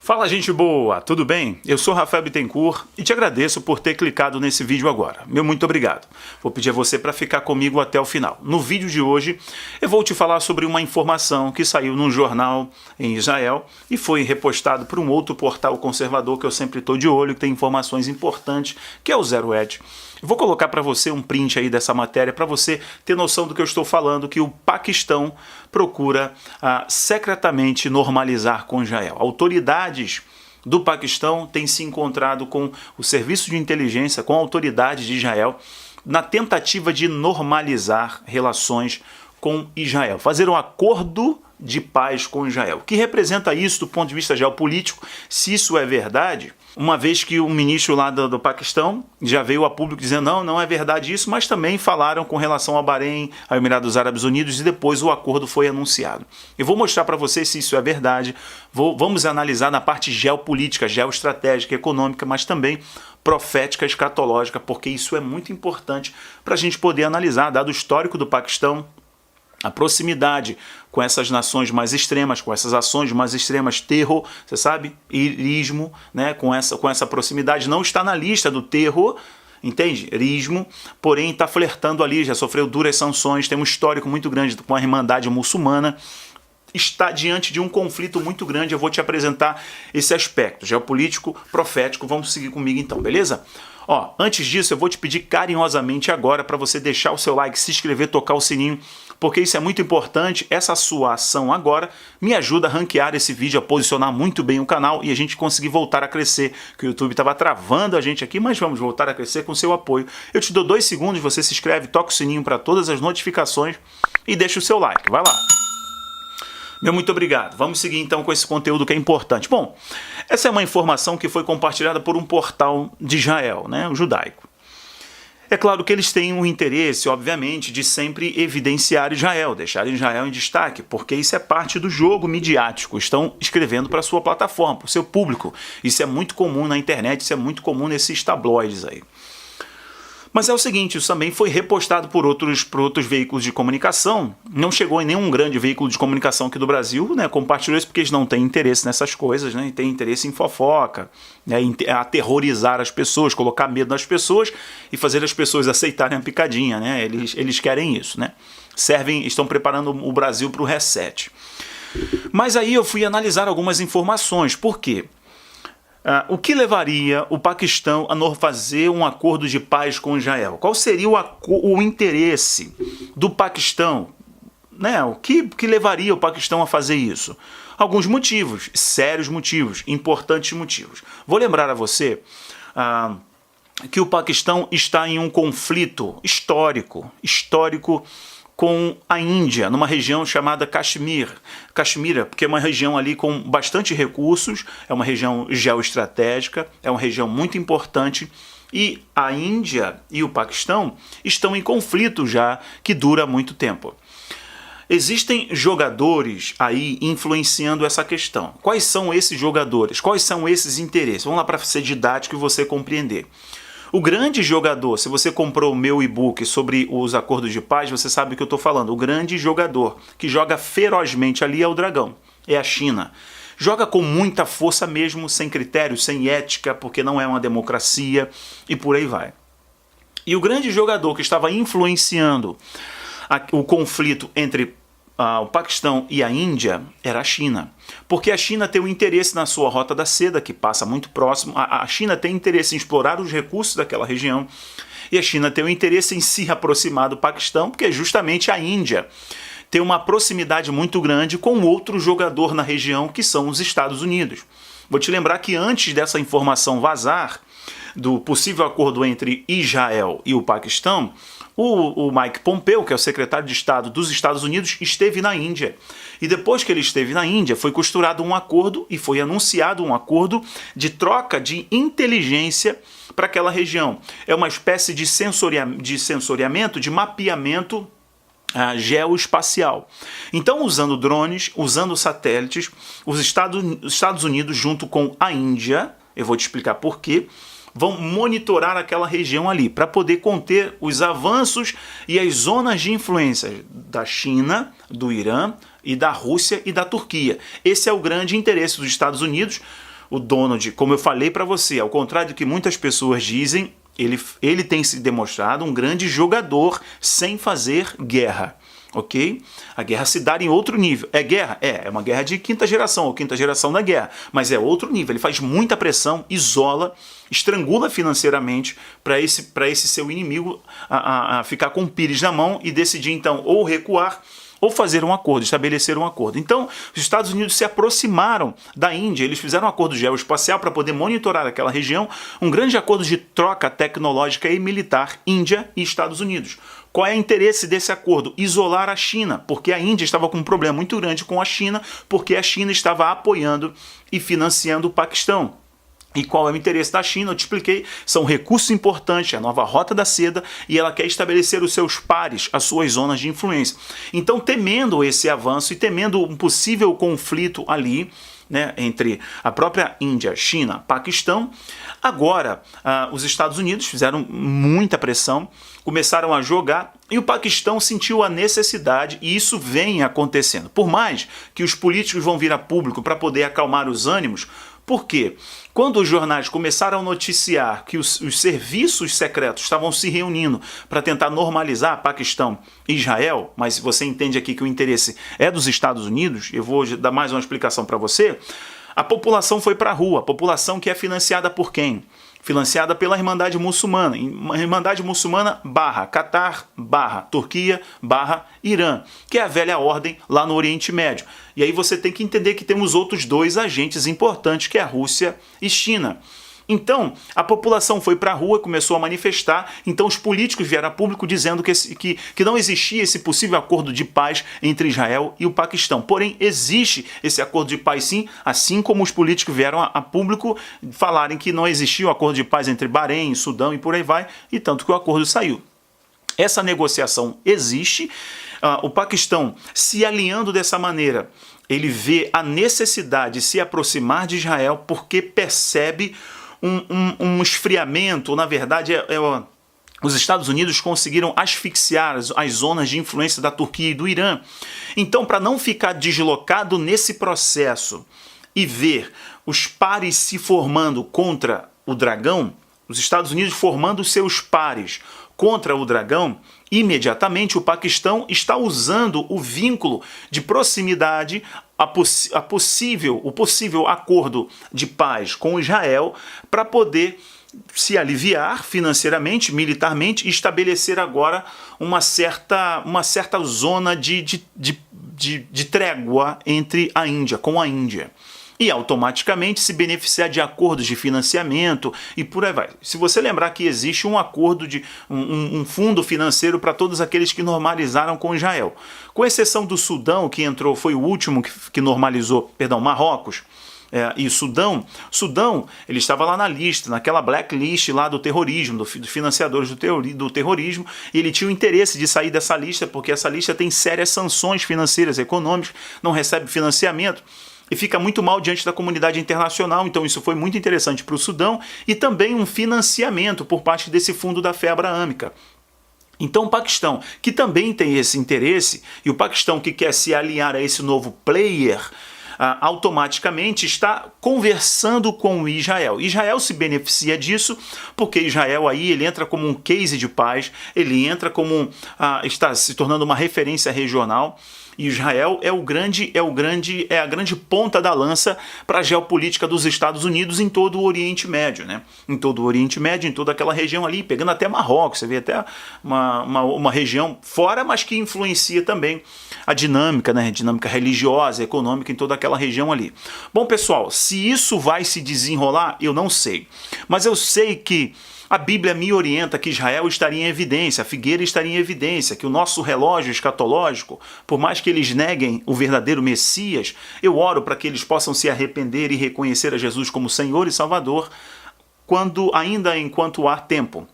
Fala, gente boa, tudo bem? Eu sou Rafael Bittencourt e te agradeço por ter clicado nesse vídeo agora. Meu muito obrigado. Vou pedir a você para ficar comigo até o final. No vídeo de hoje eu vou te falar sobre uma informação que saiu num jornal em Israel e foi repostado por um outro portal conservador que eu sempre estou de olho, que tem informações importantes, que é o Zero Hedge. Vou colocar para você um print aí dessa matéria para você ter noção do que eu estou falando, que o Paquistão procura secretamente normalizar com Israel. Autoridades do Paquistão têm se encontrado com o serviço de inteligência, com autoridades de Israel, na tentativa de normalizar relações com Israel, fazer um acordo de paz com Israel. O que representa isso do ponto de vista geopolítico, se isso é verdade, uma vez que o ministro lá do Paquistão já veio a público dizendo não é verdade isso, mas também falaram com relação ao Bahrein, ao Emirados Árabes Unidos e depois o acordo foi anunciado. Eu vou mostrar para vocês se isso é verdade, vamos analisar na parte geopolítica, geoestratégica, econômica, mas também profética, escatológica, porque isso é muito importante para a gente poder analisar, dado o histórico do Paquistão, a proximidade com essas nações mais extremas, com essas ações mais extremas, terror, você sabe, irismo, né? Com essa proximidade, não está na lista do terror, entende? Irismo, porém está flertando ali, já sofreu duras sanções, tem um histórico muito grande com a Irmandade Muçulmana, está diante de um conflito muito grande. Eu vou te apresentar esse aspecto geopolítico, profético. Vamos seguir comigo então, beleza? Antes disso, eu vou te pedir carinhosamente agora para você deixar o seu like, se inscrever, tocar o sininho, porque isso é muito importante. Essa sua ação agora me ajuda a ranquear esse vídeo, a posicionar muito bem o canal e a gente conseguir voltar a crescer, que o YouTube estava travando a gente aqui, mas vamos voltar a crescer com seu apoio. Eu te dou 2 segundos, você se inscreve, toca o sininho para todas as notificações e deixa o seu like. Vai lá! Meu muito obrigado. Vamos seguir então com esse conteúdo que é importante. Bom, essa é uma informação que foi compartilhada por um portal de Israel, né, o judaico. É claro que eles têm um interesse, obviamente, de sempre evidenciar Israel, deixar Israel em destaque, porque isso é parte do jogo midiático. Estão escrevendo para a sua plataforma, para o seu público. Isso é muito comum na internet, isso é muito comum nesses tabloides aí. Mas é o seguinte, isso também foi repostado por outros veículos de comunicação, não chegou em nenhum grande veículo de comunicação aqui do Brasil, né, compartilhou isso porque eles não têm interesse nessas coisas, né, e têm interesse em fofoca, né, em aterrorizar as pessoas, colocar medo nas pessoas e fazer as pessoas aceitarem a picadinha, né, eles querem isso, né, estão preparando o Brasil para o reset. Mas aí eu fui analisar algumas informações, por quê? O que levaria o Paquistão a fazer um acordo de paz com Israel? Qual seria o interesse do Paquistão? Né? O que levaria o Paquistão a fazer isso? Alguns motivos, sérios motivos, importantes motivos. Vou lembrar a você que o Paquistão está em um conflito histórico com a Índia, numa região chamada Caxemira, porque é uma região ali com bastante recursos, é uma região geoestratégica, é uma região muito importante, e a Índia e o Paquistão estão em conflito já que dura muito tempo. Existem jogadores aí influenciando essa questão. Quais são esses jogadores? Quais são esses interesses? Vamos lá para ser didático e você compreender. O grande jogador, se você comprou o meu e-book sobre os acordos de paz, você sabe o que eu estou falando. O grande jogador que joga ferozmente ali é o dragão, é a China. Joga com muita força mesmo, sem critério, sem ética, porque não é uma democracia e por aí vai. E o grande jogador que estava influenciando o conflito entre o Paquistão e a Índia era a China, porque a China tem um interesse na sua Rota da Seda, que passa muito próximo, a China tem interesse em explorar os recursos daquela região, e a China tem um interesse em se aproximar do Paquistão, porque justamente a Índia tem uma proximidade muito grande com outro jogador na região, que são os Estados Unidos. Vou te lembrar que antes dessa informação vazar, do possível acordo entre Israel e o Paquistão, o Mike Pompeo, que é o secretário de Estado dos Estados Unidos, esteve na Índia. E depois que ele esteve na Índia, foi costurado um acordo e foi anunciado um acordo de troca de inteligência para aquela região. É uma espécie de sensoriamento, de mapeamento geoespacial. Então, usando drones, usando satélites, os Estados Unidos, junto com a Índia, eu vou te explicar por quê, vão monitorar aquela região ali, para poder conter os avanços e as zonas de influência da China, do Irã e da Rússia e da Turquia. Esse é o grande interesse dos Estados Unidos, o Donald, como eu falei para você, ao contrário do que muitas pessoas dizem, ele tem se demonstrado um grande jogador sem fazer guerra. Ok? A guerra se dá em outro nível. É guerra? É uma guerra de quinta geração, ou quinta geração da guerra, mas é outro nível. Ele faz muita pressão, isola, estrangula financeiramente para esse seu inimigo a ficar com o pires na mão e decidir então ou recuar ou fazer um acordo, estabelecer um acordo. Então, os Estados Unidos se aproximaram da Índia, eles fizeram um acordo geoespacial para poder monitorar aquela região, um grande acordo de troca tecnológica e militar, Índia e Estados Unidos. Qual é o interesse desse acordo? Isolar a China, porque a Índia estava com um problema muito grande com a China, porque a China estava apoiando e financiando o Paquistão. E qual é o interesse da China? Eu te expliquei, são recursos importantes, a nova rota da seda, e ela quer estabelecer os seus pares, as suas zonas de influência. Então, temendo esse avanço e temendo um possível conflito ali, né, entre a própria Índia, China, Paquistão, agora os Estados Unidos fizeram muita pressão, começaram a jogar e o Paquistão sentiu a necessidade, e isso vem acontecendo. Por mais que os políticos vão vir a público para poder acalmar os ânimos, por quê? Quando os jornais começaram a noticiar que os serviços secretos estavam se reunindo para tentar normalizar Paquistão e Israel, mas você entende aqui que o interesse é dos Estados Unidos, eu vou dar mais uma explicação para você, a população foi para a rua, a população que é financiada por quem? Financiada pela Irmandade Muçulmana. Irmandade Muçulmana / Catar / Turquia / Irã, que é a velha ordem lá no Oriente Médio. E aí você tem que entender que temos outros dois agentes importantes, que é a Rússia e China. Então, a população foi para a rua, começou a manifestar, então os políticos vieram a público dizendo que não existia esse possível acordo de paz entre Israel e o Paquistão. Porém, existe esse acordo de paz sim, assim como os políticos vieram a público falarem que não existia o acordo de paz entre Bahrein, Sudão e por aí vai, e tanto que o acordo saiu. Essa negociação existe, o Paquistão se alinhando dessa maneira, ele vê a necessidade de se aproximar de Israel porque percebe um esfriamento, ou na verdade os Estados Unidos conseguiram asfixiar as zonas de influência da Turquia e do Irã. Então, para não ficar deslocado nesse processo e ver os pares se formando contra o dragão, os Estados Unidos formando seus pares contra o dragão, imediatamente o Paquistão está usando o vínculo de proximidade, o possível acordo de paz com Israel para poder se aliviar financeiramente, militarmente e estabelecer agora uma certa zona de trégua entre a Índia, com a Índia. E automaticamente se beneficiar de acordos de financiamento e por aí vai. Se você lembrar que existe um acordo de um fundo financeiro para todos aqueles que normalizaram com Israel. Com exceção do Sudão, que entrou, foi o último que normalizou, Marrocos, e Sudão, ele estava lá na lista, naquela blacklist lá do terrorismo, dos financiadores do terrorismo, e ele tinha o interesse de sair dessa lista, porque essa lista tem sérias sanções financeiras, econômicas, não recebe financiamento, e fica muito mal diante da comunidade internacional. Então isso foi muito interessante para o Sudão, e também um financiamento por parte desse fundo da fé abraâmica. Então o Paquistão, que também tem esse interesse, e o Paquistão que quer se aliar a esse novo player, automaticamente está conversando com o Israel. Israel se beneficia disso, porque Israel aí ele entra como um case de paz, ele entra como está se tornando uma referência regional. E Israel é a grande ponta da lança para a geopolítica dos Estados Unidos em todo o Oriente Médio, né? Em todo o Oriente Médio, em toda aquela região ali, pegando até Marrocos, você vê até uma região fora, mas que influencia também a dinâmica, né? A dinâmica religiosa, econômica em toda aquela região ali. Bom, pessoal, se isso vai se desenrolar, eu não sei. Mas eu sei que a Bíblia me orienta que Israel estaria em evidência, a figueira estaria em evidência, que o nosso relógio escatológico, por mais que eles neguem o verdadeiro Messias, eu oro para que eles possam se arrepender e reconhecer a Jesus como Senhor e Salvador, enquanto há tempo.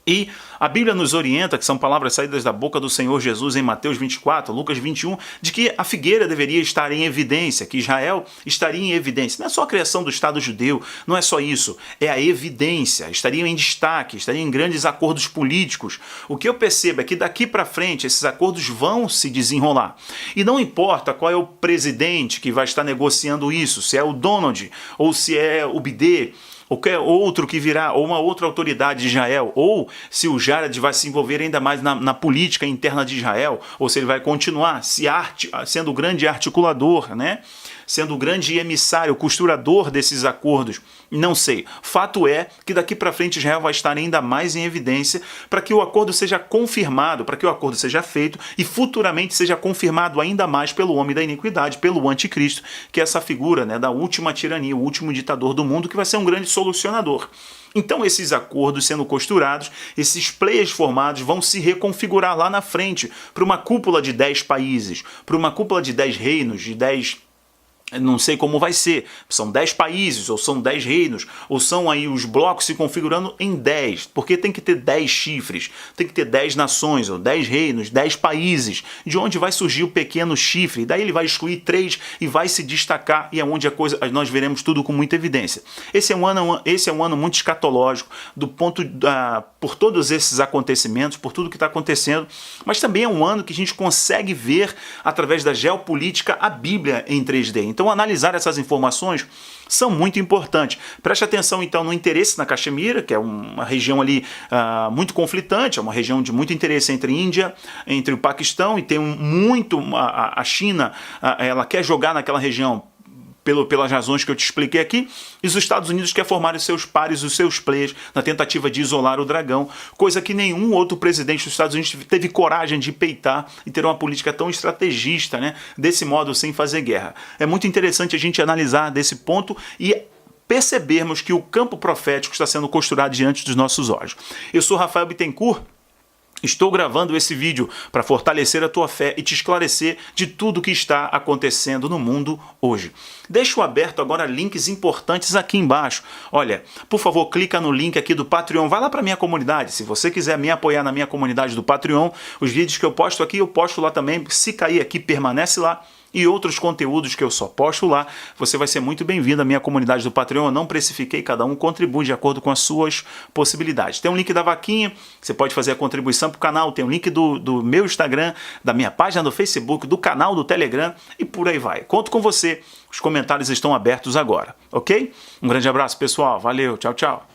E a Bíblia nos orienta, que são palavras saídas da boca do Senhor Jesus em Mateus 24, Lucas 21, de que a figueira deveria estar em evidência, que Israel estaria em evidência. Não é só a criação do Estado judeu, não é só isso, é a evidência, estariam em destaque, estariam em grandes acordos políticos. O que eu percebo é que daqui para frente esses acordos vão se desenrolar. E não importa qual é o presidente que vai estar negociando isso, se é o Donald ou se é o Biden, ou qualquer outro que virá, ou uma outra autoridade de Israel, ou se o Jared vai se envolver ainda mais na política interna de Israel, ou se ele vai continuar sendo o grande articulador, né? Sendo o grande emissário, costurador desses acordos, não sei. Fato é que daqui para frente Israel vai estar ainda mais em evidência para que o acordo seja confirmado, para que o acordo seja feito e futuramente seja confirmado ainda mais pelo homem da iniquidade, pelo anticristo, que é essa figura, né, da última tirania, o último ditador do mundo, que vai ser um grande solucionador. Então esses acordos sendo costurados, esses players formados vão se reconfigurar lá na frente para uma cúpula de 10 países, para uma cúpula de 10 reinos, de 10... não sei como vai ser, são 10 países, ou são 10 reinos, ou são aí os blocos se configurando em 10, porque tem que ter 10 chifres, tem que ter 10 nações, ou 10 reinos, 10 países, de onde vai surgir o pequeno chifre, daí ele vai excluir 3 e vai se destacar, e é onde nós veremos tudo com muita evidência. Esse é um ano muito escatológico, por todos esses acontecimentos, por tudo que está acontecendo, mas também é um ano que a gente consegue ver, através da geopolítica, a Bíblia em 3D. Então, analisar essas informações são muito importantes. Preste atenção, então, no interesse na Caxemira, que é uma região ali muito conflitante, é uma região de muito interesse entre a Índia, entre o Paquistão, e tem a China, ela quer jogar naquela região pelas razões que eu te expliquei aqui, e os Estados Unidos quer formar os seus pares, os seus players, na tentativa de isolar o dragão, coisa que nenhum outro presidente dos Estados Unidos teve coragem de peitar e ter uma política tão estrategista, né, desse modo, sem fazer guerra. É muito interessante a gente analisar desse ponto e percebermos que o campo profético está sendo costurado diante dos nossos olhos. Eu sou Rafael Bittencourt. Estou gravando esse vídeo para fortalecer a tua fé e te esclarecer de tudo que está acontecendo no mundo hoje. Deixo aberto agora links importantes aqui embaixo. Olha, por favor, clica no link aqui do Patreon. Vai lá para a minha comunidade. Se você quiser me apoiar na minha comunidade do Patreon, os vídeos que eu posto aqui, eu posto lá também. Se cair aqui, permanece lá. E outros conteúdos que eu só posto lá, você vai ser muito bem-vindo à minha comunidade do Patreon. Eu não precifiquei, cada um contribui de acordo com as suas possibilidades. Tem um link da vaquinha, você pode fazer a contribuição para o canal, tem um link do meu Instagram, da minha página do Facebook, do canal do Telegram e por aí vai. Conto com você, os comentários estão abertos agora, ok? Um grande abraço, pessoal, valeu, tchau, tchau.